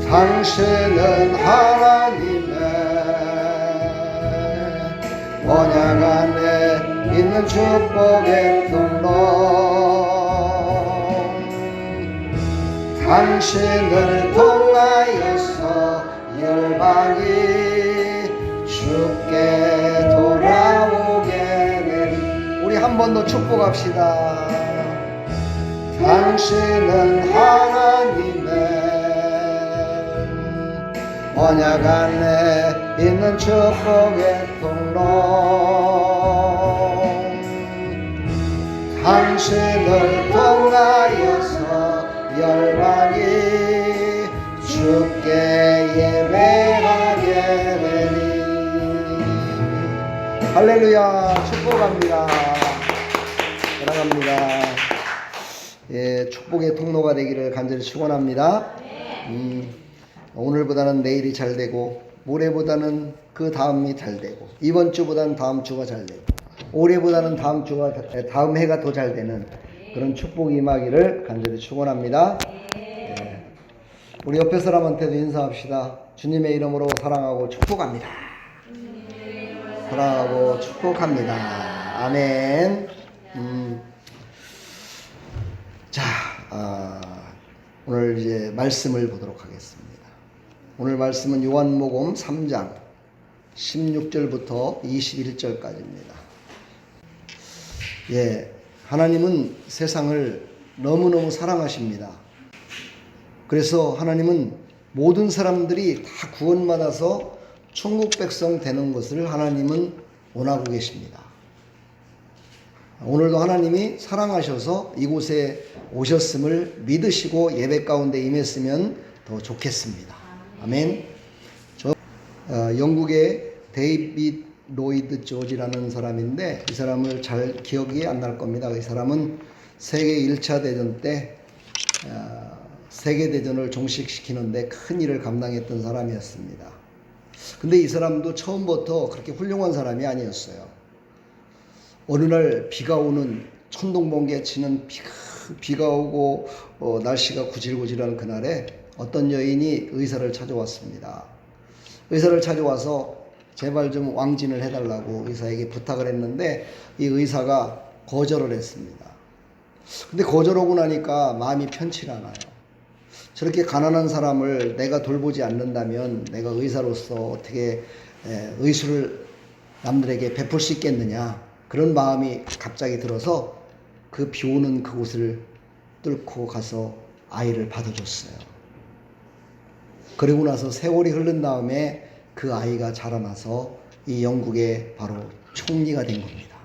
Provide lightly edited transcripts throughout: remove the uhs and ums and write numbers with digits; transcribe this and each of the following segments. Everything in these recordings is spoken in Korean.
당신은 하나님의 언약 안에 있는 축복의 통로, 당신을 통하여서 열방이 주께 돌아오게 되리. 우리 한 번 더 축복합시다. 당신은 하나님의 언약 안에 있는 축복의 통로, 당신을 통하여서 열방이 주께 예배하게 되리. 할렐루야. 축복합니다. 사랑합니다. 예, 축복의 통로가 되기를 간절히 축원합니다. 오늘보다는 내일이 잘 되고, 모레보다는 그 다음이 잘 되고, 이번 주보다는 다음 주가 잘 되고, 올해보다는 다음 해가 더 잘 되는 그런 축복이 임하기를 간절히 축원합니다. 예, 우리 옆에 사람한테도 인사합시다. 주님의 이름으로 사랑하고 축복합니다. 사랑하고 축복합니다. 아멘. 자, 오늘 이제 말씀을 보도록 하겠습니다. 오늘 말씀은 요한복음 3장 16절부터 21절까지입니다. 예, 하나님은 세상을 너무너무 사랑하십니다. 그래서 하나님은 모든 사람들이 다 구원받아서 천국 백성 되는 것을 하나님은 원하고 계십니다. 오늘도 하나님이 사랑하셔서 이곳에 오셨음을 믿으시고 예배 가운데 임했으면 더 좋겠습니다. 아멘. 영국의 데이빗 로이드 조지라는 사람인데, 이 사람을 잘 기억이 안 날 겁니다. 이 사람은 세계 1차 대전 때 세계대전을 종식시키는데 큰 일을 감당했던 사람이었습니다. 근데 이 사람도 처음부터 그렇게 훌륭한 사람이 아니었어요. 어느 날 비가 오는, 천둥번개 치는 비가 오고 날씨가 구질구질한 그날에 어떤 여인이 의사를 찾아왔습니다. 의사를 찾아와서 제발 좀 왕진을 해달라고 의사에게 부탁을 했는데, 이 의사가 거절을 했습니다. 근데 거절하고 나니까 마음이 편치 않아요. 저렇게 가난한 사람을 내가 돌보지 않는다면 내가 의사로서 어떻게 의술을 남들에게 베풀 수 있겠느냐, 그런 마음이 갑자기 들어서 그 비 오는 그곳을 뚫고 가서 아이를 받아줬어요. 그리고 나서 세월이 흐른 다음에 그 아이가 자라나서 이 영국의 바로 총리가 된 겁니다.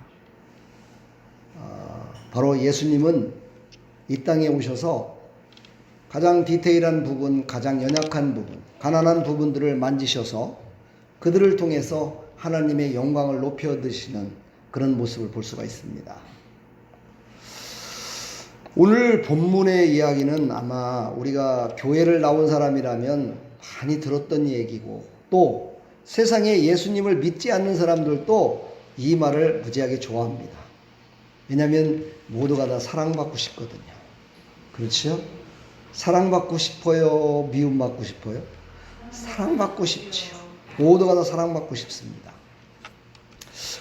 바로 예수님은 이 땅에 오셔서 가장 디테일한 부분, 가장 연약한 부분, 가난한 부분들을 만지셔서 그들을 통해서 하나님의 영광을 높여 드시는 그런 모습을 볼 수가 있습니다. 오늘 본문의 이야기는 아마 우리가 교회를 나온 사람이라면 많이 들었던 얘기고, 또 세상에 예수님을 믿지 않는 사람들도 이 말을 무지하게 좋아합니다. 왜냐하면 모두가 다 사랑받고 싶거든요. 그렇죠? 사랑받고 싶어요? 미움받고 싶어요? 사랑받고 싶지요. 모두가 다 사랑받고 싶습니다.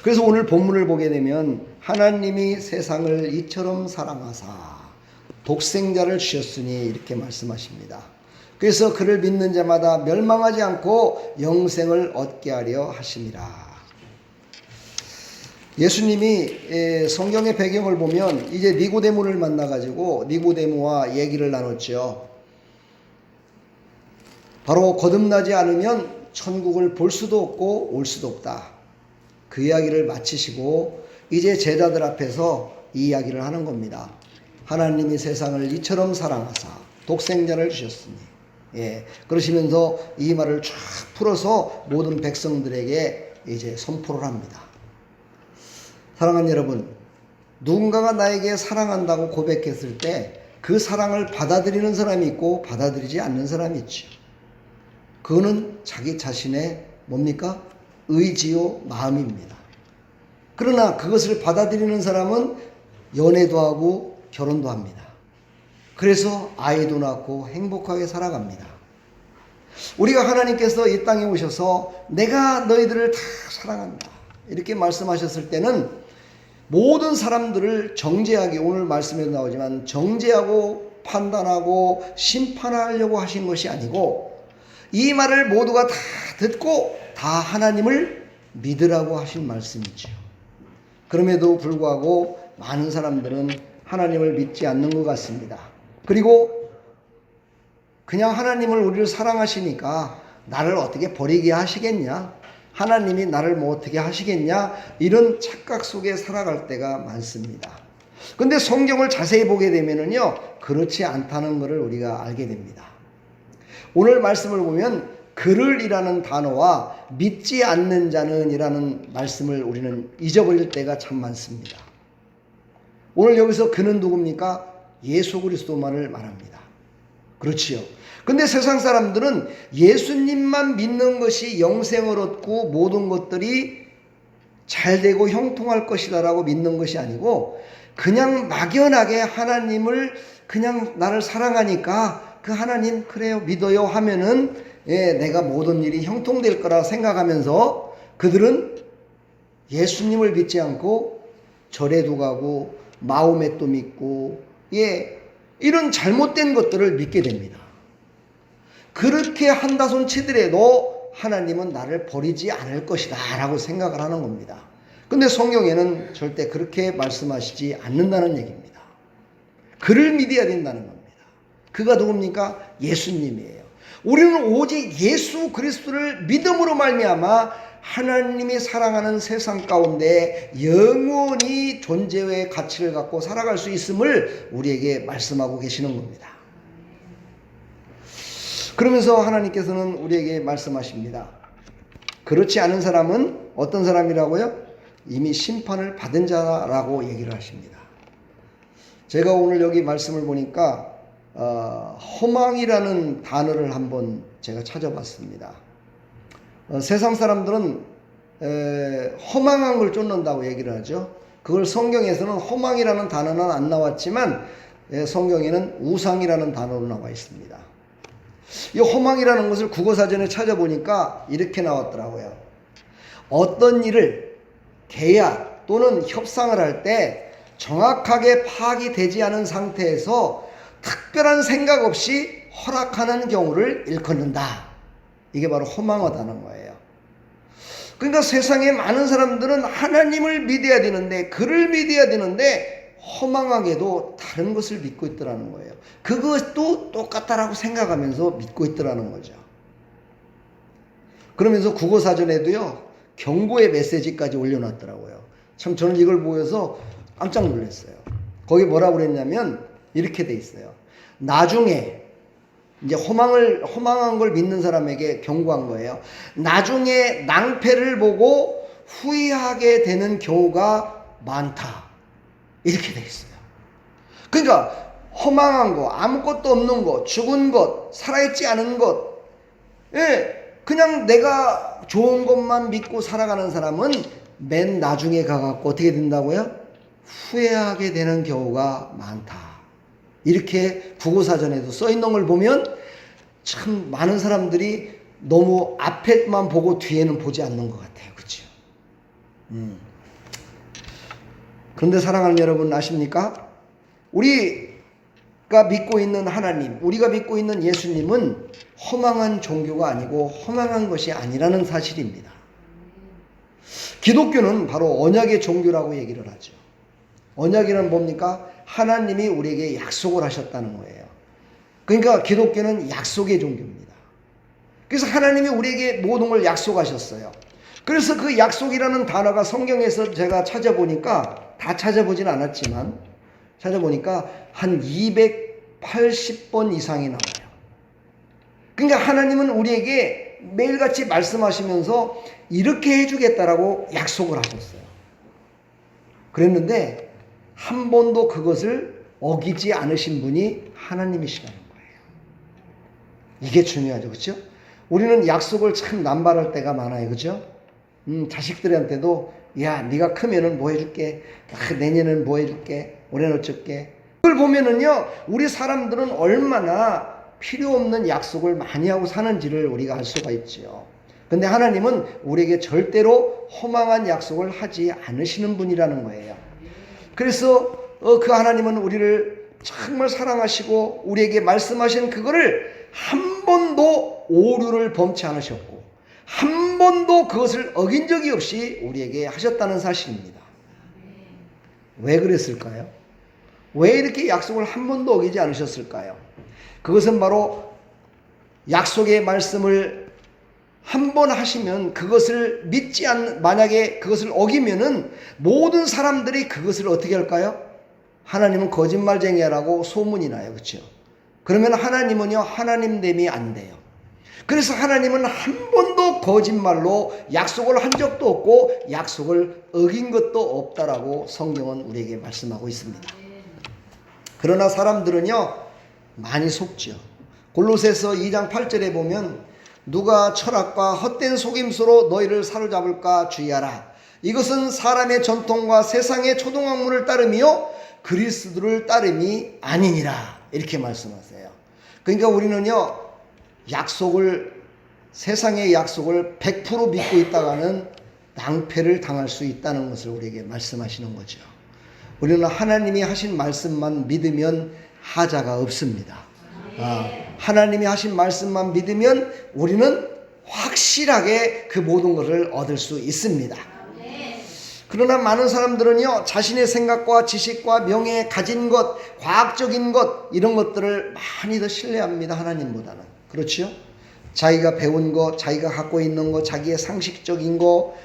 그래서 오늘 본문을 보게 되면 하나님이 세상을 이처럼 사랑하사 독생자를 주셨으니 이렇게 말씀하십니다. 그래서 그를 믿는 자마다 멸망하지 않고 영생을 얻게 하려 하심이라. 예수님이 성경의 배경을 보면 이제 니고데모를 만나가지고 니고데모와 얘기를 나눴죠. 바로 거듭나지 않으면 천국을 볼 수도 없고 올 수도 없다. 그 이야기를 마치시고 이제 제자들 앞에서 이 이야기를 하는 겁니다. 하나님이 세상을 이처럼 사랑하사 독생자를 주셨으니, 그러시면서 이 말을 쫙 풀어서 모든 백성들에게 이제 선포를 합니다. 사랑하는 여러분, 누군가가 나에게 사랑한다고 고백했을 때 그 사랑을 받아들이는 사람이 있고 받아들이지 않는 사람이 있죠. 그거는 자기 자신의 뭡니까? 의지요 마음입니다. 그러나 그것을 받아들이는 사람은 연애도 하고 결혼도 합니다. 그래서 아이도 낳고 행복하게 살아갑니다. 우리가 하나님께서 이 땅에 오셔서 내가 너희들을 다 사랑한다 이렇게 말씀하셨을 때는 모든 사람들을 정죄하기, 오늘 말씀에도 나오지만 정죄하고 판단하고 심판하려고 하신 것이 아니고 이 말을 모두가 다 듣고 다 하나님을 믿으라고 하신 말씀이죠. 그럼에도 불구하고 많은 사람들은 하나님을 믿지 않는 것 같습니다. 그리고 그냥 하나님을 우리를 사랑하시니까 나를 어떻게 버리게 하시겠냐? 하나님이 나를 뭐 어떻게 하시겠냐? 이런 착각 속에 살아갈 때가 많습니다. 근데 성경을 자세히 보게 되면은요, 그렇지 않다는 것을 우리가 알게 됩니다. 오늘 말씀을 보면 그를이라는 단어와 믿지 않는 자는 이라는 말씀을 우리는 잊어버릴 때가 참 많습니다. 오늘 여기서 그는 누굽니까? 예수 그리스도만을 말합니다. 그렇지요. 근데 세상 사람들은 예수님만 믿는 것이 영생을 얻고 모든 것들이 잘 되고 형통할 것이다라고 믿는 것이 아니고 그냥 막연하게 하나님을 그냥 나를 사랑하니까 그 하나님 그래요 믿어요 하면은 내가 모든 일이 형통될 거라 생각하면서 그들은 예수님을 믿지 않고 절에도 가고 마호멧도 믿고 이런 잘못된 것들을 믿게 됩니다. 그렇게 한다손 치더라도 하나님은 나를 버리지 않을 것이다 라고 생각을 하는 겁니다. 근데 성경에는 절대 그렇게 말씀하시지 않는다는 얘기입니다. 그를 믿어야 된다는 겁니다. 그가 누굽니까? 예수님이에요. 우리는 오직 예수 그리스도를 믿음으로 말미암아 하나님이 사랑하는 세상 가운데 영원히 존재의 가치를 갖고 살아갈 수 있음을 우리에게 말씀하고 계시는 겁니다. 그러면서 하나님께서는 우리에게 말씀하십니다. 그렇지 않은 사람은 어떤 사람이라고요? 이미 심판을 받은 자라고 얘기를 하십니다. 제가 오늘 여기 말씀을 보니까 허망이라는 단어를 한번 제가 찾아봤습니다. 세상 사람들은 허망한 걸 쫓는다고 얘기를 하죠. 그걸 성경에서는 허망이라는 단어는 안 나왔지만 성경에는 우상이라는 단어로 나와 있습니다. 이 허망이라는 것을 국어사전에 찾아보니까 이렇게 나왔더라고요. 어떤 일을 계약 또는 협상을 할 때 정확하게 파악이 되지 않은 상태에서 특별한 생각 없이 허락하는 경우를 일컫는다. 이게 바로 허망하다는 거예요. 그러니까 세상에 많은 사람들은 하나님을 믿어야 되는데 그를 믿어야 되는데 허망하게도 다른 것을 믿고 있더라는 거예요. 그것도 똑같다라고 생각하면서 믿고 있더라는 거죠. 그러면서 국어사전에도요 경고의 메시지까지 올려놨더라고요. 참 저는 이걸 보여서 깜짝 놀랐어요. 거기 뭐라고 그랬냐면 이렇게 돼 있어요. 나중에 이제 허망한 걸 믿는 사람에게 경고한 거예요. 나중에 낭패를 보고 후회하게 되는 경우가 많다. 이렇게 돼 있어요. 그러니까 허망한 거, 아무것도 없는 것, 죽은 것, 살아있지 않은 것, 그냥 내가 좋은 것만 믿고 살아가는 사람은 맨 나중에 가갖고 어떻게 된다고요? 후회하게 되는 경우가 많다. 이렇게 국어사전에도 써 있는 걸 보면 참 많은 사람들이 너무 앞에만 보고 뒤에는 보지 않는 것 같아요. 그렇죠? 그런데 사랑하는 여러분 아십니까? 우리가 믿고 있는 하나님, 우리가 믿고 있는 예수님은 허망한 종교가 아니고 허망한 것이 아니라는 사실입니다. 기독교는 바로 언약의 종교라고 얘기를 하죠. 언약이란 뭡니까? 하나님이 우리에게 약속을 하셨다는 거예요. 그러니까 기독교는 약속의 종교입니다. 그래서 하나님이 우리에게 모든 걸 약속하셨어요. 그래서 그 약속이라는 단어가 성경에서 제가 찾아보니까 다 찾아보진 않았지만 찾아보니까 한 280번 이상이 나와요. 그러니까 하나님은 우리에게 매일같이 말씀하시면서 이렇게 해주겠다라고 약속을 하셨어요. 그랬는데 한 번도 그것을 어기지 않으신 분이 하나님이시라는 거예요. 이게 중요하죠. 그렇죠? 우리는 약속을 참 남발할 때가 많아요. 그렇죠? 자식들한테도 야 네가 크면은 뭐 해줄게, 내년에는 뭐 해줄게, 올해는 어쩔게. 그걸 보면은요 우리 사람들은 얼마나 필요 없는 약속을 많이 하고 사는지를 우리가 알 수가 있지요. 근데 하나님은 우리에게 절대로 허망한 약속을 하지 않으시는 분이라는 거예요. 그래서 그 하나님은 우리를 정말 사랑하시고 우리에게 말씀하신 그거를 한 번도 오류를 범치 않으셨고 한 번도 그것을 어긴 적이 없이 우리에게 하셨다는 사실입니다. 왜 그랬을까요? 왜 이렇게 약속을 한 번도 어기지 않으셨을까요? 그것은 바로 약속의 말씀을 한 번 하시면 그것을 만약에 그것을 어기면은 모든 사람들이 그것을 어떻게 할까요? 하나님은 거짓말쟁이라고 소문이 나요. 그렇죠? 그러면 하나님은요, 하나님됨이 안 돼요. 그래서 하나님은 한 번도 거짓말로 약속을 한 적도 없고 약속을 어긴 것도 없다라고 성경은 우리에게 말씀하고 있습니다. 그러나 사람들은요, 많이 속죠. 골로새서 2장 8절에 보면 누가 철학과 헛된 속임수로 너희를 사로잡을까 주의하라. 이것은 사람의 전통과 세상의 초등학문을 따름이요 그리스도를 따름이 아니니라. 이렇게 말씀하세요. 그러니까 우리는요, 세상의 약속을 100% 믿고 있다가는 낭패를 당할 수 있다는 것을 우리에게 말씀하시는 거죠. 우리는 하나님이 하신 말씀만 믿으면 하자가 없습니다. 하나님이 하신 말씀만 믿으면 우리는 확실하게 그 모든 것을 얻을 수 있습니다. 그러나 많은 사람들은요, 자신의 생각과 지식과 명예, 가진 것, 과학적인 것, 이런 것들을 많이 더 신뢰합니다. 하나님보다는. 그렇죠? 자기가 배운 거, 자기가 갖고 있는 거, 자기의 상식적인 거,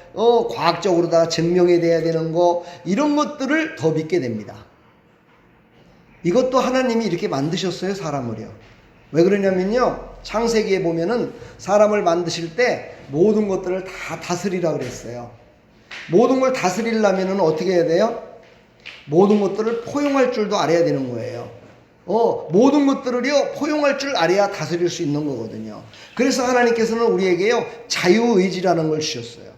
과학적으로 다 증명이 돼야 되는 거, 이런 것들을 더 믿게 됩니다. 이것도 하나님이 이렇게 만드셨어요, 사람을요. 왜 그러냐면요, 창세기에 보면은 사람을 만드실 때 모든 것들을 다 다스리라 그랬어요. 모든 걸 다스리려면은 어떻게 해야 돼요? 모든 것들을 포용할 줄도 알아야 되는 거예요. 모든 것들을요, 포용할 줄 알아야 다스릴 수 있는 거거든요. 그래서 하나님께서는 우리에게요, 자유의지라는 걸 주셨어요.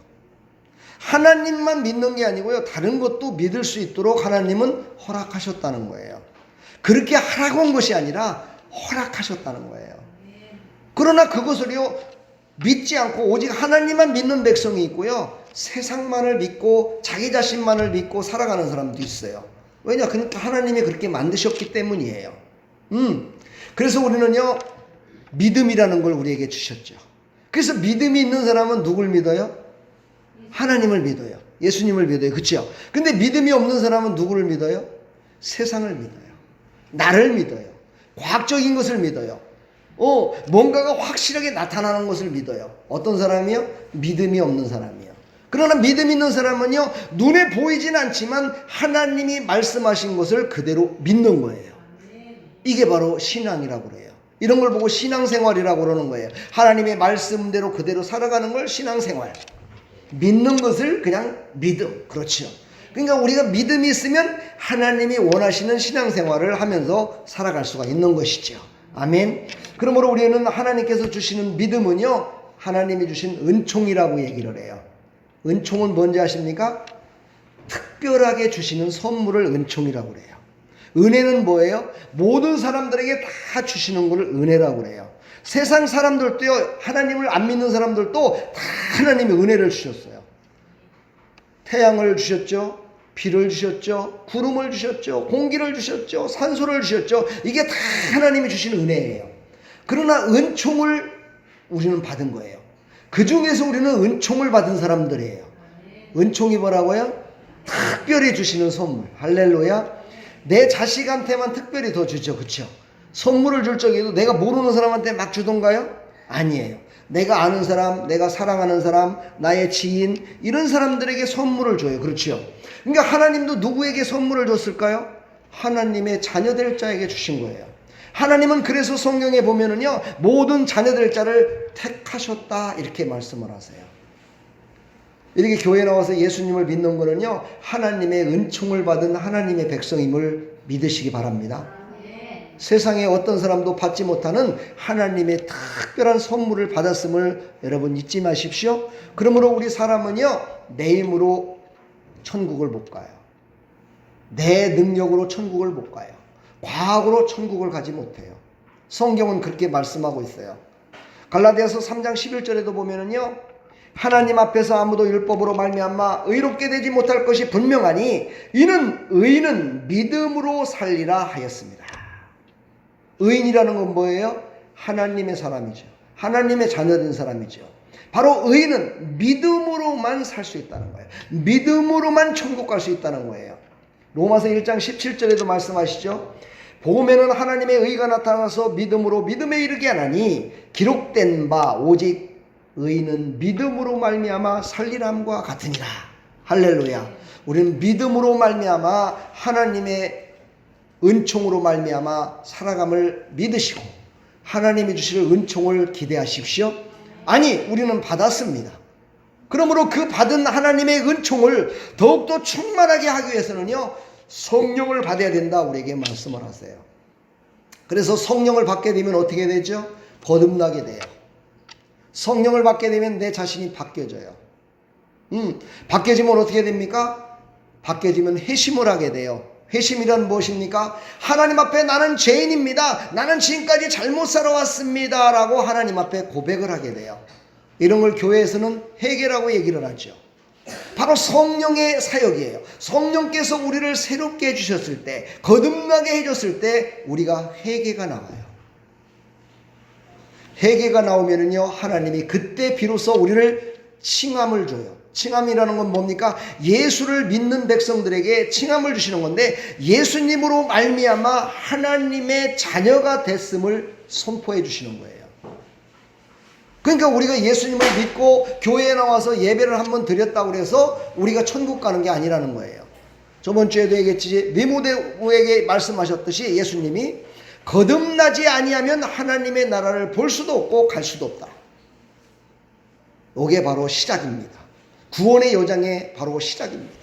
하나님만 믿는 게 아니고요, 다른 것도 믿을 수 있도록 하나님은 허락하셨다는 거예요. 그렇게 하라고 한 것이 아니라 허락하셨다는 거예요. 그러나 그것을요, 믿지 않고 오직 하나님만 믿는 백성이 있고요, 세상만을 믿고 자기 자신만을 믿고 살아가는 사람도 있어요. 왜냐? 그러니까 하나님이 그렇게 만드셨기 때문이에요. 그래서 우리는요, 믿음이라는 걸 우리에게 주셨죠. 그래서 믿음이 있는 사람은 누굴 믿어요? 하나님을 믿어요. 예수님을 믿어요. 그렇죠? 근데 믿음이 없는 사람은 누구를 믿어요? 세상을 믿어요. 나를 믿어요. 과학적인 것을 믿어요. 뭔가가 확실하게 나타나는 것을 믿어요. 어떤 사람이요? 믿음이 없는 사람이요. 그러나 믿음 있는 사람은요, 눈에 보이진 않지만 하나님이 말씀하신 것을 그대로 믿는 거예요. 이게 바로 신앙이라고 그래요. 이런 걸 보고 신앙생활이라고 그러는 거예요. 하나님의 말씀대로 그대로 살아가는 걸 신앙생활. 믿는 것을 그냥 믿음. 그렇죠. 그러니까 우리가 믿음이 있으면 하나님이 원하시는 신앙생활을 하면서 살아갈 수가 있는 것이죠. 아멘. 그러므로 우리는 하나님께서 주시는 믿음은요, 하나님이 주신 은총이라고 얘기를 해요. 은총은 뭔지 아십니까? 특별하게 주시는 선물을 은총이라고 그래요. 은혜는 뭐예요? 모든 사람들에게 다 주시는 것을 은혜라고 그래요. 세상 사람들도요, 하나님을 안 믿는 사람들도 다 하나님이 은혜를 주셨어요. 태양을 주셨죠. 비를 주셨죠. 구름을 주셨죠. 공기를 주셨죠. 산소를 주셨죠. 이게 다 하나님이 주신 은혜예요. 그러나 은총을 우리는 받은 거예요. 그 중에서 우리는 은총을 받은 사람들이에요. 은총이 뭐라고요? 특별히 주시는 선물. 할렐루야. 내 자식한테만 특별히 더 주죠. 그렇죠? 선물을 줄 적에도 내가 모르는 사람한테 막 주던가요? 아니에요. 내가 아는 사람, 내가 사랑하는 사람, 나의 지인, 이런 사람들에게 선물을 줘요. 그렇죠? 그러니까 하나님도 누구에게 선물을 줬을까요? 하나님의 자녀될 자에게 주신 거예요. 하나님은 그래서 성경에 보면은요, 모든 자녀될 자를 택하셨다, 이렇게 말씀을 하세요. 이렇게 교회 나와서 예수님을 믿는 거는요, 하나님의 은총을 받은 하나님의 백성임을 믿으시기 바랍니다. 세상에 어떤 사람도 받지 못하는 하나님의 특별한 선물을 받았음을 여러분 잊지 마십시오. 그러므로 우리 사람은요, 내 힘으로 천국을 못 가요. 내 능력으로 천국을 못 가요. 과학으로 천국을 가지 못해요. 성경은 그렇게 말씀하고 있어요. 갈라디아서 3장 11절에도 보면은요, 하나님 앞에서 아무도 율법으로 말미암아 의롭게 되지 못할 것이 분명하니 이는 의인은 믿음으로 살리라 하였습니다. 의인이라는 건 뭐예요? 하나님의 사람이죠. 하나님의 자녀된 사람이죠. 바로 의인은 믿음으로만 살 수 있다는 거예요. 믿음으로만 천국 갈 수 있다는 거예요. 로마서 1장 17절에도 말씀하시죠. 보면은 하나님의 의가 나타나서 믿음으로 믿음에 이르게 하나니 기록된 바 오직 의인은 믿음으로 말미암아 살리람과 같으니라. 할렐루야. 우리는 믿음으로 말미암아 하나님의 은총으로 말미암아 살아감을 믿으시고 하나님이 주실 은총을 기대하십시오. 아니, 우리는 받았습니다. 그러므로 그 받은 하나님의 은총을 더욱더 충만하게 하기 위해서는요, 성령을 받아야 된다 우리에게 말씀을 하세요. 그래서 성령을 받게 되면 어떻게 되죠? 거듭나게 돼요. 성령을 받게 되면 내 자신이 바뀌어져요. 바뀌어지면 어떻게 됩니까? 바뀌어지면 회심을 하게 돼요. 회심이란 무엇입니까? 하나님 앞에 나는 죄인입니다. 나는 지금까지 잘못 살아왔습니다. 라고 하나님 앞에 고백을 하게 돼요. 이런 걸 교회에서는 회개라고 얘기를 하죠. 바로 성령의 사역이에요. 성령께서 우리를 새롭게 해주셨을 때, 거듭나게 해줬을 때 우리가 회개가 나와요. 회개가 나오면은요, 하나님이 그때 비로소 우리를 칭함을 줘요. 칭함이라는 건 뭡니까? 예수를 믿는 백성들에게 칭함을 주시는 건데, 예수님으로 말미암아 하나님의 자녀가 됐음을 선포해 주시는 거예요. 그러니까 우리가 예수님을 믿고 교회에 나와서 예배를 한번 드렸다고 해서 우리가 천국 가는 게 아니라는 거예요. 저번 주에도 얘기했지, 니모데에게 말씀하셨듯이 예수님이 거듭나지 아니하면 하나님의 나라를 볼 수도 없고 갈 수도 없다. 이게 바로 시작입니다. 구원의 여정의 바로 시작입니다.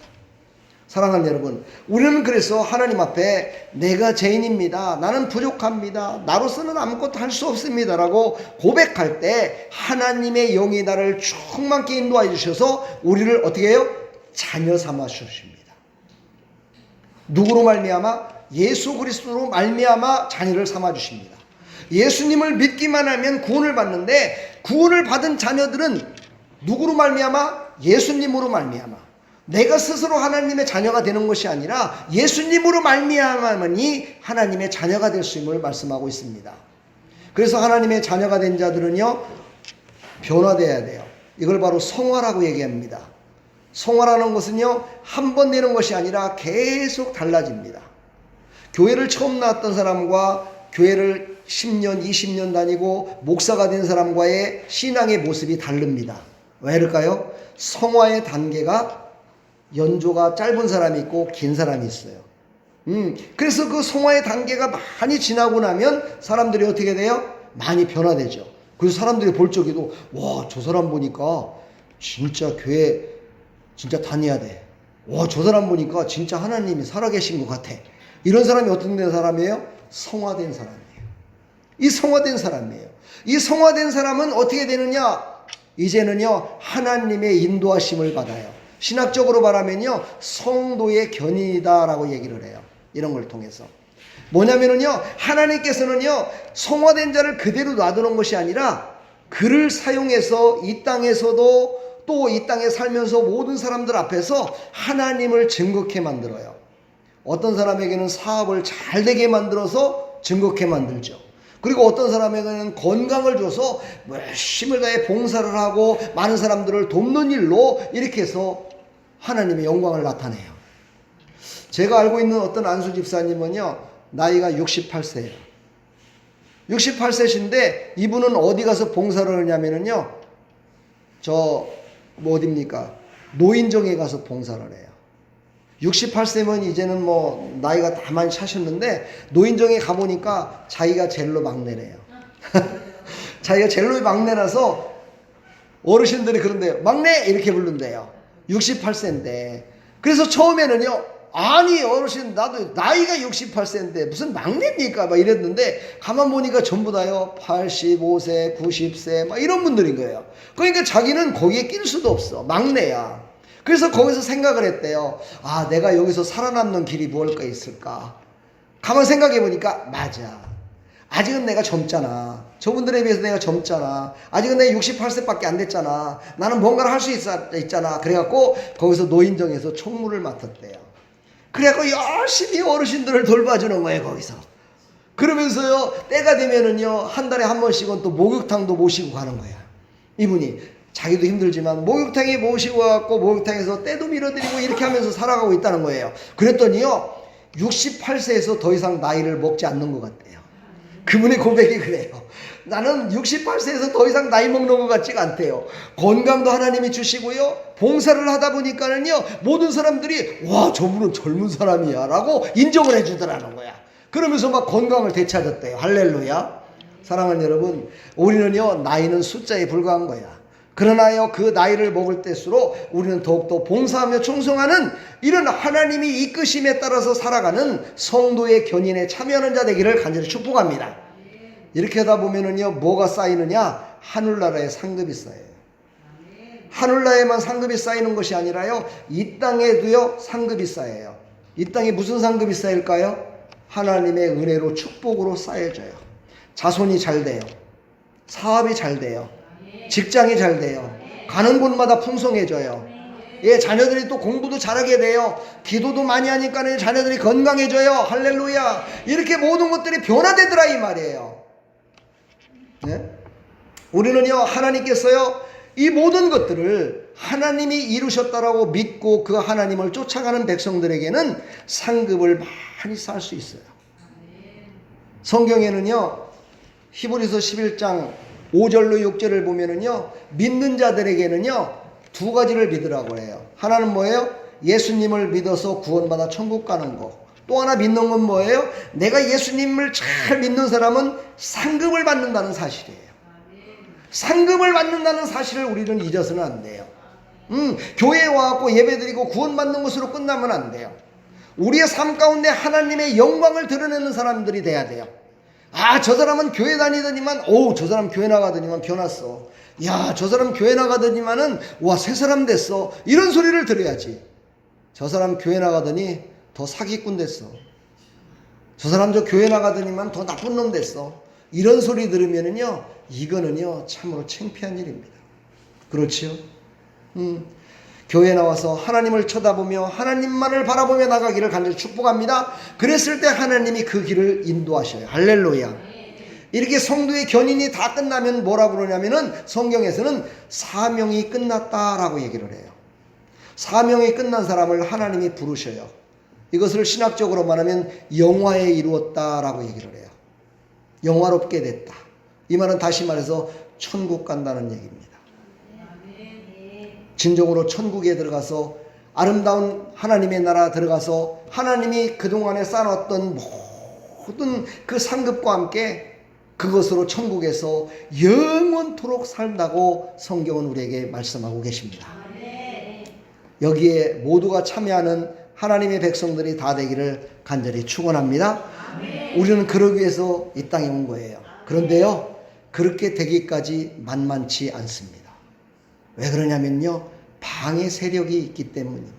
사랑하는 여러분, 우리는 그래서 하나님 앞에 내가 죄인입니다. 나는 부족합니다. 나로서는 아무것도 할 수 없습니다. 라고 고백할 때 하나님의 영이 나를 충만케 인도해 주셔서 우리를 어떻게 해요? 자녀 삼아 주십니다. 누구로 말미암아? 예수 그리스도로 말미암아 자녀를 삼아 주십니다. 예수님을 믿기만 하면 구원을 받는데, 구원을 받은 자녀들은 누구로 말미암아? 예수님으로 말미암아. 내가 스스로 하나님의 자녀가 되는 것이 아니라 예수님으로 말미암아니 하나님의 자녀가 될 수 있음을 말씀하고 있습니다. 그래서 하나님의 자녀가 된 자들은요, 변화되어야 돼요. 이걸 바로 성화라고 얘기합니다. 성화라는 것은요, 한 번 되는 것이 아니라 계속 달라집니다. 교회를 처음 나왔던 사람과 교회를 10년, 20년 다니고 목사가 된 사람과의 신앙의 모습이 다릅니다. 왜 그럴까요? 성화의 단계가 연조가 짧은 사람이 있고 긴 사람이 있어요. 그래서 그 성화의 단계가 많이 지나고 나면 사람들이 어떻게 돼요? 많이 변화되죠. 그래서 사람들이 볼 적에도, 와, 저 사람 보니까 진짜 교회 진짜 다녀야 돼. 와, 저 사람 보니까 진짜 하나님이 살아계신 것 같아. 이런 사람이 어떤 된 사람이에요? 성화된 사람이에요. 이 성화된 사람이에요. 이 성화된 사람은 어떻게 되느냐? 이제는요, 하나님의 인도하심을 받아요. 신학적으로 말하면요, 성도의 견인이다라고 얘기를 해요. 이런 걸 통해서. 뭐냐면은요, 하나님께서는요, 성화된 자를 그대로 놔두는 것이 아니라 그를 사용해서 이 땅에서도 또 이 땅에 살면서 모든 사람들 앞에서 하나님을 증거케 만들어요. 어떤 사람에게는 사업을 잘 되게 만들어서 증거케 만들죠. 그리고 어떤 사람에게는 건강을 줘서 열심을 다해 봉사를 하고 많은 사람들을 돕는 일로 이렇게 해서 하나님의 영광을 나타내요. 제가 알고 있는 어떤 안수 집사님은요, 나이가 68세예요. 68세신데 이분은 어디 가서 봉사를 하냐면요, 어딥니까? 노인정에 가서 봉사를 해요. 68세면 이제는 뭐 나이가 다 많이 차셨는데 노인정에 가보니까 자기가 젤로 막내래요. 자기가 젤로의 막내라서 어르신들이 그런데요, 막내 이렇게 부른대요. 68세인데. 그래서 처음에는요, 아니 어르신 나도 나이가 68세인데 무슨 막내입니까? 막 이랬는데 가만 보니까 전부 다요 85세 90세 막 이런 분들인 거예요. 그러니까 자기는 거기에 낄 수도 없어. 막내야. 그래서 거기서 생각을 했대요. 아, 내가 여기서 살아남는 길이 뭘까 있을까? 가만 생각해 보니까 맞아. 아직은 내가 젊잖아. 저분들에 비해서 내가 젊잖아. 아직은 내가 68세밖에 안 됐잖아. 나는 뭔가를 할 수 있잖아. 그래갖고 거기서 노인정에서 총무를 맡았대요. 그래갖고 열심히 어르신들을 돌봐주는 거예요, 거기서. 그러면서요, 때가 되면은요, 한 달에 한 번씩은 또 목욕탕도 모시고 가는 거야. 이분이 자기도 힘들지만 목욕탕에 모시고 가고 목욕탕에서 때도 밀어드리고 이렇게 하면서 살아가고 있다는 거예요. 그랬더니요, 68세에서 더 이상 나이를 먹지 않는 것 같대요. 그분의 고백이 그래요. 나는 68세에서 더 이상 나이 먹는 것 같지가 않대요. 건강도 하나님이 주시고요, 봉사를 하다 보니까는요, 모든 사람들이 와, 저분은 젊은 사람이야 라고 인정을 해주더라는 거야. 그러면서 막 건강을 되찾았대요. 할렐루야. 사랑하는 여러분, 우리는요, 나이는 숫자에 불과한 거야. 그러나요, 그 나이를 먹을 때수록 우리는 더욱더 봉사하며 충성하는 이런 하나님이 이끄심에 따라서 살아가는 성도의 견인에 참여하는 자 되기를 간절히 축복합니다. 이렇게 하다 보면은요, 뭐가 쌓이느냐? 하늘나라에 상급이 쌓여요. 하늘나라에만 상급이 쌓이는 것이 아니라요, 이 땅에도요, 상급이 쌓여요. 이 땅에 무슨 상급이 쌓일까요? 하나님의 은혜로 축복으로 쌓여져요. 자손이 잘 돼요. 사업이 잘 돼요. 직장이 잘 돼요. 가는 곳마다 풍성해져요. 예, 자녀들이 또 공부도 잘하게 돼요. 기도도 많이 하니까 자녀들이 건강해져요. 할렐루야. 이렇게 모든 것들이 변화되더라 이 말이에요. 네? 우리는요, 하나님께서요, 이 모든 것들을 하나님이 이루셨다라고 믿고 그 하나님을 쫓아가는 백성들에게는 상급을 많이 쌓을 수 있어요. 성경에는요, 히브리서 11장 5절로 6절을 보면은요, 믿는 자들에게는요, 두 가지를 믿으라고 해요. 하나는 뭐예요? 예수님을 믿어서 구원받아 천국 가는 거. 또 하나 믿는 건 뭐예요? 내가 예수님을 잘 믿는 사람은 상급을 받는다는 사실이에요. 상급을 받는다는 사실을 우리는 잊어서는 안 돼요. 교회에 와갖고 예배드리고 구원받는 것으로 끝나면 안 돼요. 우리의 삶 가운데 하나님의 영광을 드러내는 사람들이 돼야 돼요. 아, 저 사람은 교회 다니더니만, 저 사람 교회 나가더니만 변했어. 야, 저 사람 교회 나가더니만은, 와, 새 사람 됐어. 이런 소리를 들어야지. 저 사람 교회 나가더니 더 사기꾼 됐어. 저 사람 저 교회 나가더니만 더 나쁜 놈 됐어. 이런 소리 들으면은요, 이거는요, 참으로 창피한 일입니다. 그렇지요? 교회 나와서 하나님을 쳐다보며 하나님만을 바라보며 나가기를 간절히 축복합니다. 그랬을 때 하나님이 그 길을 인도하셔요. 할렐루야. 이렇게 성도의 견인이 다 끝나면 뭐라고 그러냐면은 성경에서는 사명이 끝났다라고 얘기를 해요. 사명이 끝난 사람을 하나님이 부르셔요. 이것을 신학적으로 말하면 영화에 이루었다라고 얘기를 해요. 영화롭게 됐다. 이 말은 다시 말해서 천국 간다는 얘기입니다. 진정으로 천국에 들어가서 아름다운 하나님의 나라 들어가서 하나님이 그동안에 쌓아놨던 모든 그 상급과 함께 그것으로 천국에서 영원토록 살다고 성경은 우리에게 말씀하고 계십니다. 여기에 모두가 참여하는 하나님의 백성들이 다 되기를 간절히 축원합니다. 우리는 그러기 위해서 이 땅에 온 거예요. 그런데요, 그렇게 되기까지 만만치 않습니다. 왜 그러냐면요, 방해 세력이 있기 때문입니다.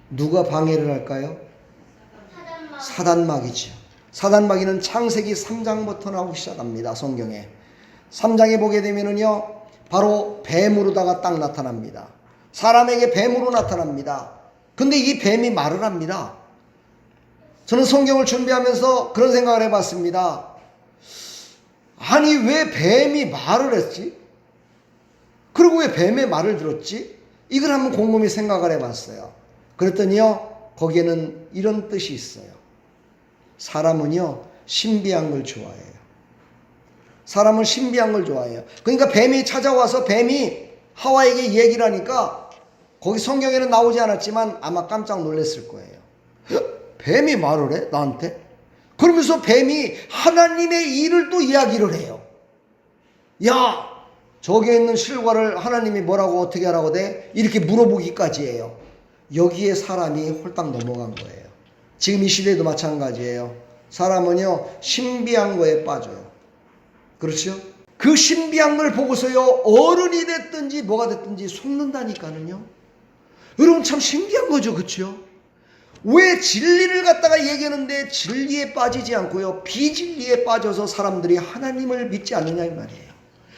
누가 방해를 할까요? 사단마귀죠. 사단마귀는 창세기 3장부터 나오기 시작합니다. 성경에 3장에 보게 되면은요, 바로 뱀으로다가 딱 나타납니다. 사람에게 뱀으로 나타납니다. 근데 이 뱀이 말을 합니다. 저는 성경을 준비하면서 그런 생각을 해봤습니다. 아니, 왜 뱀이 말을 했지? 그리고 왜 뱀의 말을 들었지? 이걸 한번 곰곰이 생각을 해봤어요. 그랬더니요, 거기에는 이런 뜻이 있어요. 사람은요, 신비한 걸 좋아해요. 사람은 신비한 걸 좋아해요. 그러니까 뱀이 찾아와서 뱀이 하와에게 얘기를 하니까 거기 성경에는 나오지 않았지만 아마 깜짝 놀랐을 거예요. 뱀이 말을 해? 나한테? 그러면서 뱀이 하나님의 일을 또 이야기를 해요. 야, 저기에 있는 실과를 하나님이 뭐라고 어떻게 하라고 돼? 이렇게 물어보기까지 해요. 여기에 사람이 홀딱 넘어간 거예요. 지금 이 시대도 마찬가지예요. 사람은요, 신비한 거에 빠져요. 그렇죠? 그 신비한 걸 보고서요, 어른이 됐든지 뭐가 됐든지 속는다니까는요. 여러분, 참 신기한 거죠. 그렇죠? 왜 진리를 갖다가 얘기하는데 진리에 빠지지 않고요, 비진리에 빠져서 사람들이 하나님을 믿지 않느냐 이 말이에요.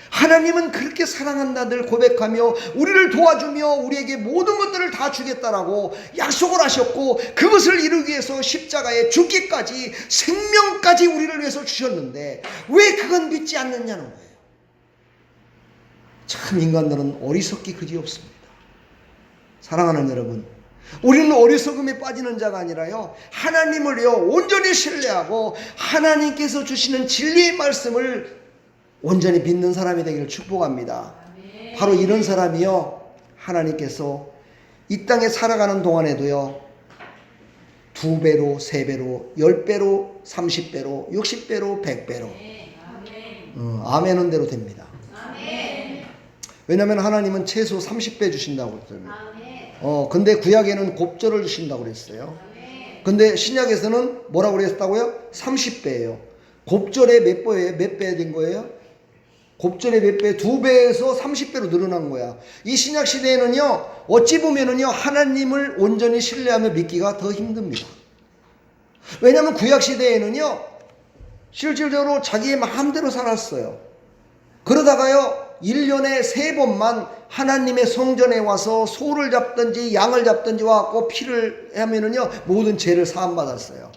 하나님은 그렇게 사랑한다들 고백하며 우리를 도와주며 우리에게 모든 것들을 다 주겠다라고 약속을 하셨고, 그것을 이루기 위해서 십자가에 죽기까지, 생명까지 우리를 위해서 주셨는데 왜 그건 믿지 않느냐는 거예요. 참 인간들은 어리석기 그지없습니다. 사랑하는 여러분, 우리는 어리석음에 빠지는 자가 아니라요, 하나님을요 온전히 신뢰하고 하나님께서 주시는 진리의 말씀을 온전히 믿는 사람이 되기를 축복합니다. 바로 이런 사람이요, 하나님께서 이 땅에 살아가는 동안에도요 2배로, 3배로, 10배로, 30배로, 60배로, 100배로 아멘은 대로 됩니다. 왜냐하면 하나님은 최소 30배 주신다고 그랬어요. 근데 구약에는 곱절을 주신다고 그랬어요. 근데 신약에서는 뭐라고 그랬다고요? 30배예요. 곱절에 몇 배예요? 몇 배 된 거예요? 곱절에 몇 배? 2배에서 30배로 늘어난 거야. 이 신약 시대에는요, 어찌 보면은요, 하나님을 온전히 신뢰하며 믿기가 더 힘듭니다. 왜냐하면 구약 시대에는요, 실질적으로 자기의 마음대로 살았어요. 그러다가요, 1년에 3번만 하나님의 성전에 와서 소를 잡든지 양을 잡든지 와갖고 피를 하면은요, 모든 죄를 사함받았어요.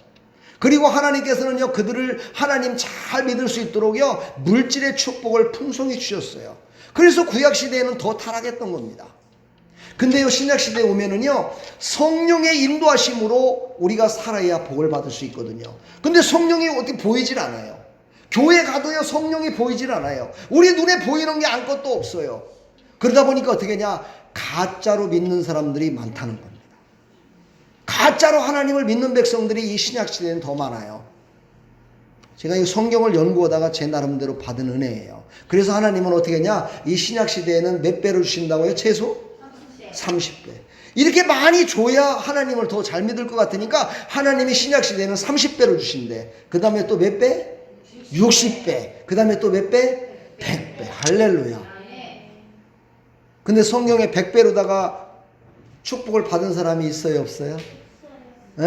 그리고 하나님께서는요, 그들을 하나님 잘 믿을 수 있도록요, 물질의 축복을 풍성히 주셨어요. 그래서 구약시대에는 더 타락했던 겁니다. 근데요, 신약시대에 오면은요, 성령의 인도하심으로 우리가 살아야 복을 받을 수 있거든요. 근데 성령이 어떻게 보이질 않아요. 교회 가도요, 성령이 보이질 않아요. 우리 눈에 보이는 게 아무것도 없어요. 그러다 보니까 어떻게 하냐, 가짜로 믿는 사람들이 많다는 겁니다. 가짜로 하나님을 믿는 백성들이 이 신약시대에는 더 많아요. 제가 이 성경을 연구하다가 제 나름대로 받은 은혜예요. 그래서 하나님은 어떻게 하냐, 이 신약시대에는 몇 배로 주신다고요? 최소 30배. 이렇게 많이 줘야 하나님을 더 잘 믿을 것 같으니까 하나님이 신약시대에는 30배로 주신대. 그 다음에 또 몇 배? 60배. 그 다음에 또 몇 배? 100배. 할렐루야. 근데 성경에 100배로다가 축복을 받은 사람이 있어요, 없어요? 에?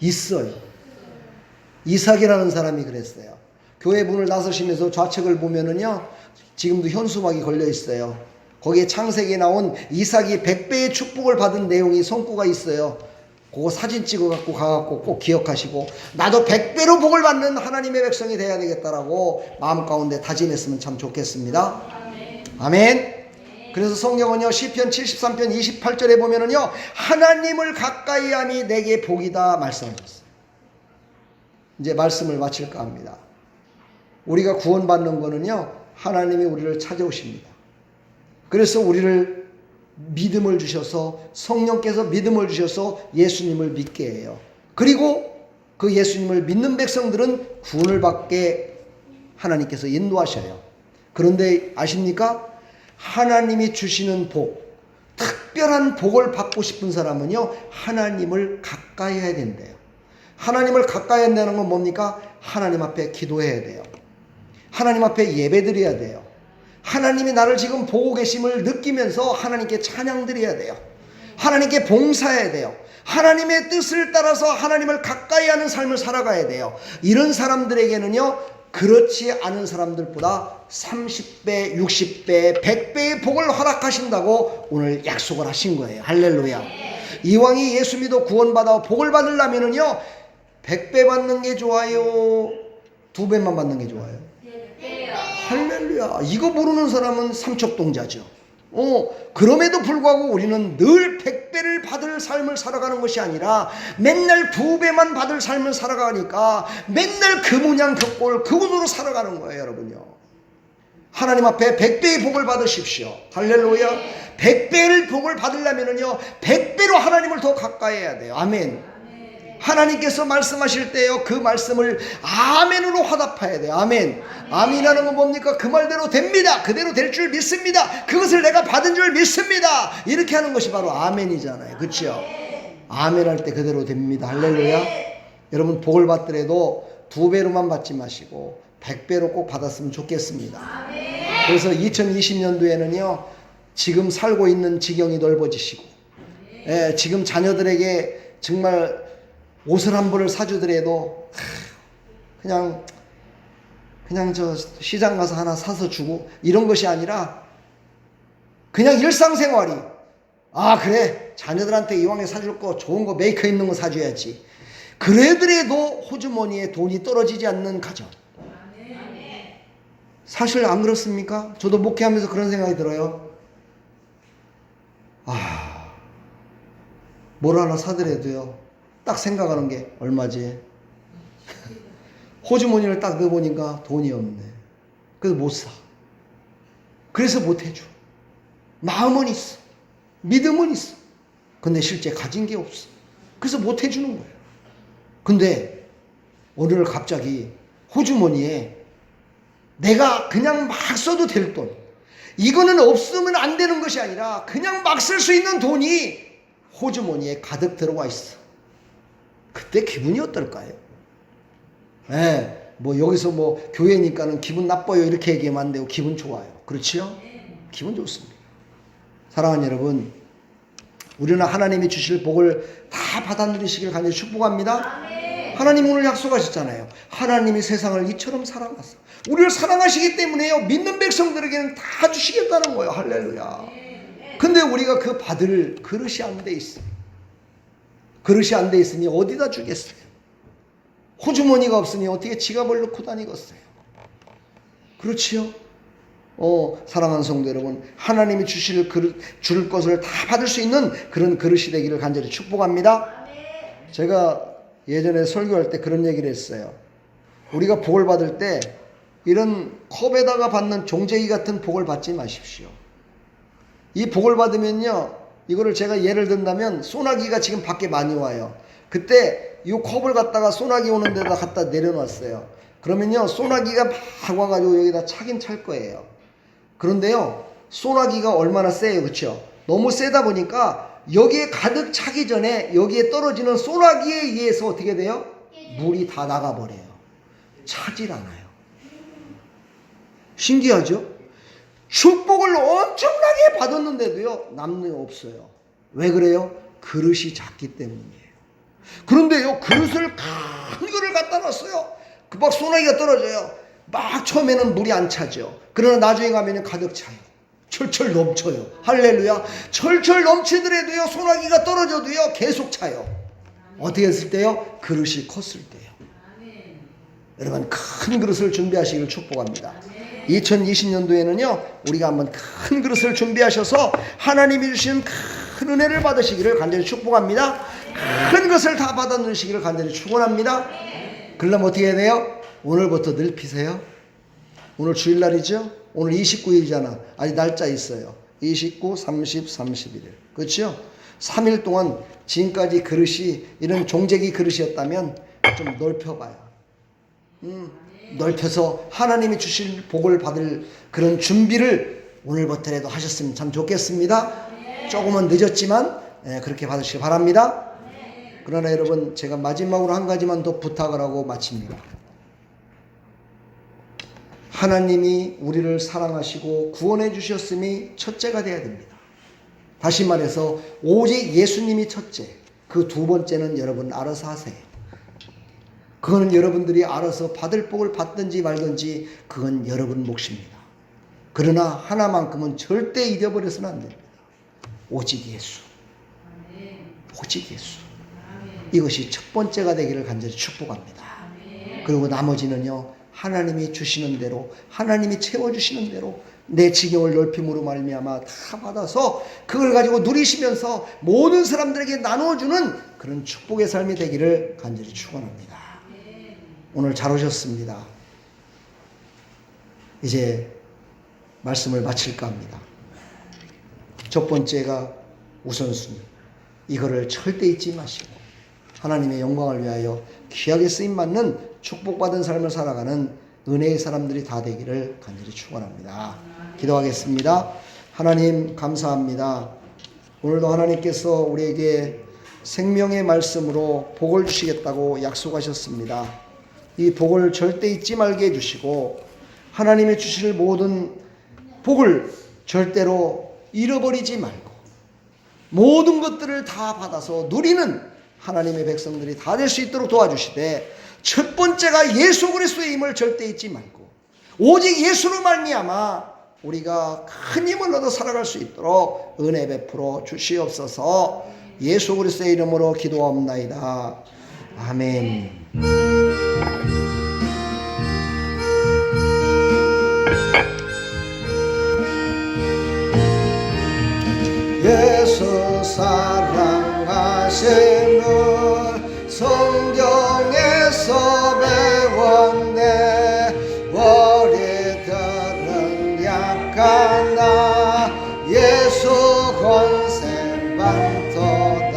있어요. 이삭이라는 사람이 그랬어요. 교회 문을 나서시면서 좌측을 보면은요, 지금도 현수막이 걸려 있어요. 거기에 창세기에 나온 이삭이 100배의 축복을 받은 내용이 손구가 있어요. 그거 사진 찍어 갖고 가갖고 꼭 기억하시고, 나도 100배로 복을 받는 하나님의 백성이 돼야 되겠다라고 마음 가운데 다짐했으면 참 좋겠습니다. 아멘. 그래서 성경은요, 시편 73편 28절에 보면은요, 하나님을 가까이 함이 내게 복이다 말씀하셨어요. 이제 말씀을 마칠까 합니다. 우리가 구원받는 거는요, 하나님이 우리를 찾아오십니다. 그래서 우리를 믿음을 주셔서, 성령께서 믿음을 주셔서 예수님을 믿게 해요. 그리고 그 예수님을 믿는 백성들은 구원을 받게 하나님께서 인도하셔요. 그런데 아십니까? 하나님이 주시는 복, 특별한 복을 받고 싶은 사람은요, 하나님을 가까이 해야 된대요. 하나님을 가까이 한다는 건 뭡니까? 하나님 앞에 기도해야 돼요. 하나님 앞에 예배드려야 돼요. 하나님이 나를 지금 보고 계심을 느끼면서 하나님께 찬양드려야 돼요. 하나님께 봉사해야 돼요. 하나님의 뜻을 따라서 하나님을 가까이 하는 삶을 살아가야 돼요. 이런 사람들에게는요, 그렇지 않은 사람들보다 30배, 60배, 100배의 복을 허락하신다고 오늘 약속을 하신 거예요. 할렐루야. 이왕이 예수 믿어 구원받아 복을 받으려면은요, 100배 받는 게 좋아요? 2배만 받는 게 좋아요? 할렐루야. 이거 모르는 사람은 삼척동자죠. 그럼에도 불구하고 우리는 늘 100배를 받을 삶을 살아가는 것이 아니라 맨날 2배만 받을 삶을 살아가니까 맨날 그 모양 그 꼴 그곳으로 살아가는 거예요, 여러분요. 하나님 앞에 100배의 복을 받으십시오. 할렐루야. 100배를 복을 받으려면은요, 100배로 하나님을 더 가까이 해야 돼요. 아멘. 하나님께서 말씀하실 때요, 그 말씀을 아멘으로 화답해야 돼요. 아멘. 아멘이라는 건 뭡니까? 그 말대로 됩니다. 그대로 될 줄 믿습니다. 그것을 내가 받은 줄 믿습니다. 이렇게 하는 것이 바로 아멘이잖아요. 그렇죠? 아멘 할 때 그대로 됩니다. 할렐루야. 여러분, 복을 받더라도 2배로만 받지 마시고 100배로 꼭 받았으면 좋겠습니다. 그래서 2020년도에는요, 지금 살고 있는 지경이 넓어지시고, 지금 자녀들에게 정말 옷을 한 벌을 사주더라도 그냥 저 시장 가서 하나 사서 주고 이런 것이 아니라 그냥 일상생활이 그래 자녀들한테 이왕에 사줄 거 좋은 거 메이커 있는 거 사줘야지. 그래더라도 호주머니에 돈이 떨어지지 않는 가정. 사실 안 그렇습니까? 저도 목회하면서 그런 생각이 들어요. 뭘 하나 사더라도요 딱 생각하는 게 얼마지? 호주머니를 딱 넣어보니까 돈이 없네. 그래서 못 사. 그래서 못 해줘. 마음은 있어. 믿음은 있어. 근데 실제 가진 게 없어. 그래서 못 해주는 거예요. 근데 오늘 갑자기 호주머니에 내가 그냥 막 써도 될 돈, 이거는 없으면 안 되는 것이 아니라 그냥 막 쓸 수 있는 돈이 호주머니에 가득 들어와 있어. 그때 기분이 어떨까요? 뭐 여기서 뭐 교회니까는 기분 나빠요 이렇게 얘기하면 안 되고 기분 좋아요. 그렇지요? 기분 좋습니다. 사랑하는 여러분, 우리는 하나님이 주실 복을 다 받아 누리시길 간절히 축복합니다. 하나님 오늘 약속하셨잖아요. 하나님이 세상을 이처럼 사랑하사 우리를 사랑하시기 때문에요 믿는 백성들에게는 다 주시겠다는 거예요. 할렐루야. 근데 우리가 그 받을 그릇이 안 돼 있어. 그릇이 안 돼 있으니 어디다 주겠어요? 호주머니가 없으니 어떻게 지갑을 넣고 다니겠어요? 그렇지요? 사랑하는 성도 여러분, 하나님이 줄 것을 다 받을 수 있는 그런 그릇이 되기를 간절히 축복합니다. 제가 예전에 설교할 때 그런 얘기를 했어요. 우리가 복을 받을 때 이런 컵에다가 받는 종재기 같은 복을 받지 마십시오. 이 복을 받으면요, 이거를 제가 예를 든다면 소나기가 지금 밖에 많이 와요. 그때 이 컵을 갖다가 소나기 오는 데다 갖다 내려놨어요. 그러면요 소나기가 막 와가지고 여기다 차긴 찰 거예요. 그런데요 소나기가 얼마나 세요, 그렇죠? 너무 세다 보니까 여기에 가득 차기 전에 여기에 떨어지는 소나기에 의해서 어떻게 돼요? 물이 다 나가버려요. 차질 않아요. 신기하죠? 축복을 엄청나게 받았는데도요 남는 게 없어요. 왜 그래요? 그릇이 작기 때문이에요. 그런데요 그릇을 큰 그릇을 갖다 놨어요. 막 소나기가 떨어져요. 막 처음에는 물이 안 차죠. 그러나 나중에 가면 가득 차요. 철철 넘쳐요. 할렐루야. 철철 넘치더라도요 소나기가 떨어져도요 계속 차요. 어떻게 했을 때요? 그릇이 컸을 때요. 여러분 큰 그릇을 준비하시길 축복합니다. 2020년도에는요 우리가 한번 큰 그릇을 준비하셔서 하나님이 주신 큰 은혜를 받으시기를 간절히 축복합니다. 큰 것을 다 받아 누리시기를 간절히 축원합니다. 그러려면 어떻게 해야 돼요? 오늘부터 늙히세요. 오늘 주일날이죠? 오늘 29일이잖아. 아직 날짜 있어요. 29, 30, 31일. 그렇죠? 3일 동안 지금까지 그릇이 이런 종재기 그릇이었다면 좀 넓혀봐요. 넓혀서 하나님이 주실 복을 받을 그런 준비를 오늘부터라도 하셨으면 참 좋겠습니다. 조금은 늦었지만 그렇게 받으시기 바랍니다. 그러나 여러분 제가 마지막으로 한 가지만 더 부탁을 하고 마칩니다. 하나님이 우리를 사랑하시고 구원해 주셨음이 첫째가 되어야 됩니다. 다시 말해서 오직 예수님이 첫째, 그 두 번째는 여러분 알아서 하세요. 그거는 여러분들이 알아서 받을 복을 받든지 말든지 그건 여러분 몫입니다. 그러나 하나만큼은 절대 잊어버려서는 안 됩니다. 오직 예수. 오직 예수. 이것이 첫 번째가 되기를 간절히 축복합니다. 그리고 나머지는요 하나님이 주시는 대로 하나님이 채워주시는 대로 내 지경을 넓힘으로 말미암아 다 받아서 그걸 가지고 누리시면서 모든 사람들에게 나눠주는 그런 축복의 삶이 되기를 간절히 축원합니다. 오늘 잘 오셨습니다. 이제 말씀을 마칠까 합니다. 첫 번째가 우선순위. 이거를 절대 잊지 마시고 하나님의 영광을 위하여 귀하게 쓰임받는 축복받은 삶을 살아가는 은혜의 사람들이 다 되기를 간절히 축원합니다. 기도하겠습니다. 하나님 감사합니다. 오늘도 하나님께서 우리에게 생명의 말씀으로 복을 주시겠다고 약속하셨습니다. 이 복을 절대 잊지 말게 해주시고 하나님이 주실 모든 복을 절대로 잃어버리지 말고 모든 것들을 다 받아서 누리는 하나님의 백성들이 다 될 수 있도록 도와주시되, 첫 번째가 예수 그리스도의 힘을 절대 잊지 말고 오직 예수로 말미암아 우리가 큰 힘을 얻어 살아갈 수 있도록 은혜 베풀어 주시옵소서. 예수 그리스도의 이름으로 기도하옵나이다. 아멘. 예수 사랑하심을 성경에서 배웠네. 우리들은 약한 나 예수 권세 많도다.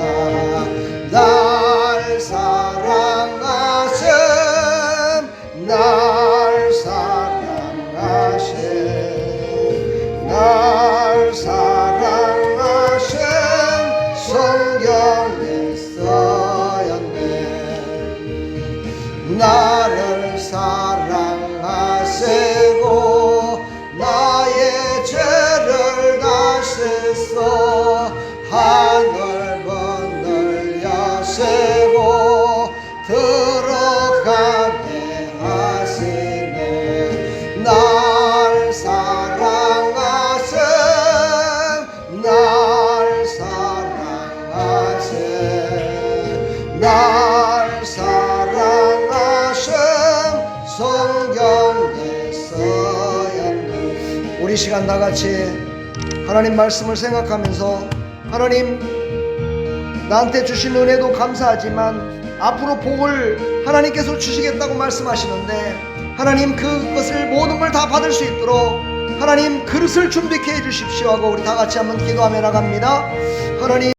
날 사랑하심, 날 사랑하심, 날 사랑하심 성경에 써였네. 나를 사랑하시고 나의 죄를 다시소 하늘 문을 여시고 들어가게 하시네. 날 사랑하심, 날 사랑하심, 날 사랑하심 성경에 써였네. 우리 시간 다 같이 하나님 말씀을 생각하면서, 하나님 나한테 주신 은혜도 감사하지만 앞으로 복을 하나님께서 주시겠다고 말씀하시는데, 하나님 그것을 모든 걸 다 받을 수 있도록 하나님 그릇을 준비케 해주십시오 하고 우리 다 같이 한번 기도하며 나갑니다. 하나님